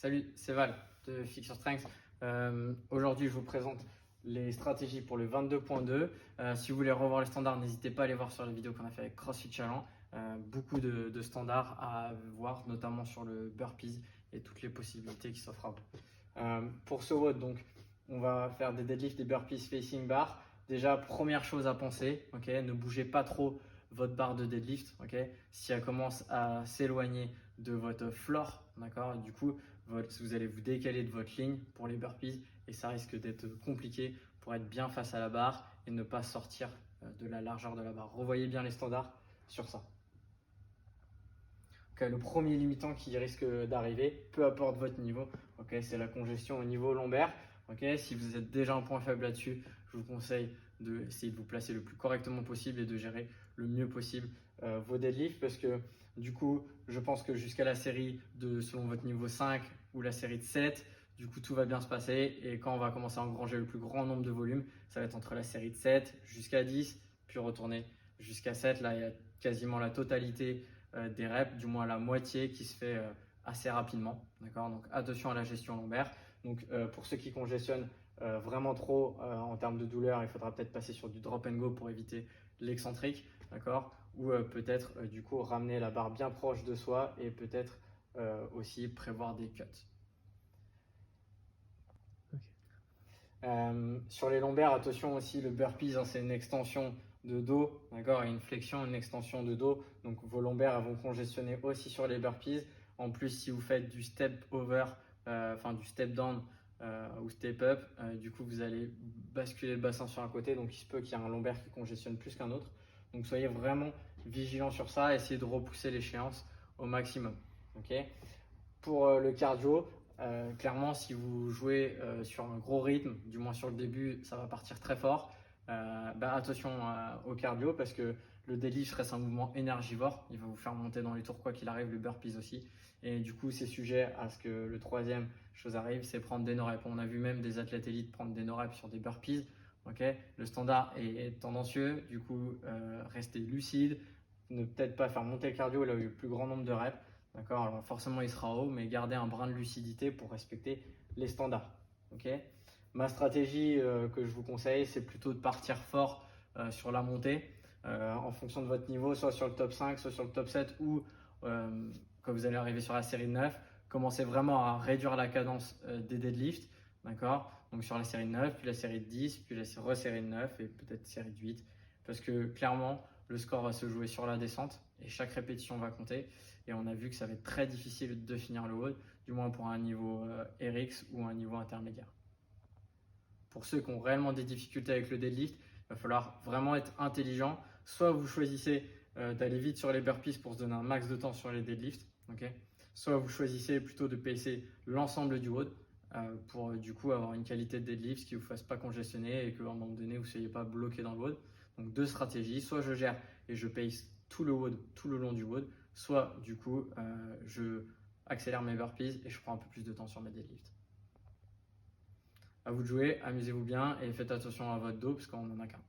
Salut, c'est Val de Fixer Strength. Aujourd'hui, je vous présente les stratégies pour le 22.2. Si vous voulez revoir les standards, n'hésitez pas à aller voir sur les vidéos qu'on a fait avec CrossFit Challenge. Beaucoup de standards à voir, notamment sur le burpees et toutes les possibilités qui s'offrent à vous. Pour ce WOD, donc, on va faire des deadlifts, des burpees facing bar. Déjà, première chose à penser, ne bougez pas trop votre barre de deadlift. Si elle commence à s'éloigner de votre floor, d'accord, du coup, vous allez vous décaler de votre ligne pour les burpees et ça risque d'être compliqué pour être bien face à la barre et ne pas sortir de la largeur de la barre. Revoyez bien les standards sur ça. Le premier limitant qui risque d'arriver, peu importe votre niveau, c'est la congestion au niveau lombaire. Si vous êtes déjà un point faible là-dessus, je vous conseille d'essayer de vous placer le plus correctement possible et de gérer le mieux possible vos deadlifts parce que du coup, je pense que jusqu'à la série de selon votre niveau 5 ou la série de 7, du coup, tout va bien se passer et quand on va commencer à engranger le plus grand nombre de volumes, ça va être entre la série de 7 jusqu'à 10, puis retourner jusqu'à 7. Là, il y a quasiment la totalité des reps, du moins la moitié qui se fait assez rapidement. Donc attention à la gestion lombaire. Donc pour ceux qui congestionnent vraiment trop en termes de douleur, il faudra peut-être passer sur du drop and go pour éviter l'excentrique, ou peut-être du coup ramener la barre bien proche de soi et peut-être aussi prévoir des cuts. Sur les lombaires, attention aussi, le burpees, c'est une extension de dos, d'accord, et une flexion, une extension de dos. Donc vos lombaires vont congestionner aussi sur les burpees. En plus, si vous faites du step over, du step down ou step up, du coup vous allez basculer le bassin sur un côté. Donc il se peut qu'il y ait un lombaire qui congestionne plus qu'un autre. Donc soyez vraiment vigilants sur ça. Essayez de repousser l'échéance au maximum. Pour le cardio, clairement, si vous jouez sur un gros rythme, du moins sur le début, ça va partir très fort. Attention au cardio parce que le deadlift reste un mouvement énergivore. Il va vous faire monter dans les tours quoi qu'il arrive, le burpees aussi. Et du coup, c'est sujet à ce que le troisième chose arrive, c'est prendre des no-reps. On a vu même des athlètes élites prendre des no-reps sur des burpees. Le standard est tendancieux. Du coup, restez lucide. Ne peut-être pas faire monter le cardio là où il y a le plus grand nombre de reps. D'accord, alors forcément il sera haut, mais gardez un brin de lucidité pour respecter les standards. Ma stratégie que je vous conseille, c'est plutôt de partir fort sur la montée en fonction de votre niveau, soit sur le top 5, soit sur le top 7 ou quand vous allez arriver sur la série de 9, commencez vraiment à réduire la cadence des deadlifts. D'accord, donc sur la série de 9, puis la série de 10, puis la série de 9 et peut-être série de 8. Parce que clairement, le score va se jouer sur la descente et chaque répétition va compter. Et on a vu que ça va être très difficile de finir le WOD, du moins pour un niveau RX ou un niveau intermédiaire. Pour ceux qui ont réellement des difficultés avec le deadlift, il va falloir vraiment être intelligent. Soit vous choisissez d'aller vite sur les burpees pour se donner un max de temps sur les deadlifts, soit vous choisissez plutôt de pacer l'ensemble du WOD pour du coup avoir une qualité de deadlift qui ne vous fasse pas congestionner et qu'à un moment donné vous ne soyez pas bloqué dans le WOD. Donc deux stratégies, soit je gère et je pace tout le WOD tout le long du WOD, soit du coup je accélère mes burpees et je prends un peu plus de temps sur mes deadlifts. À vous de jouer, amusez-vous bien et faites attention à votre dos parce qu'on n'en a qu'un.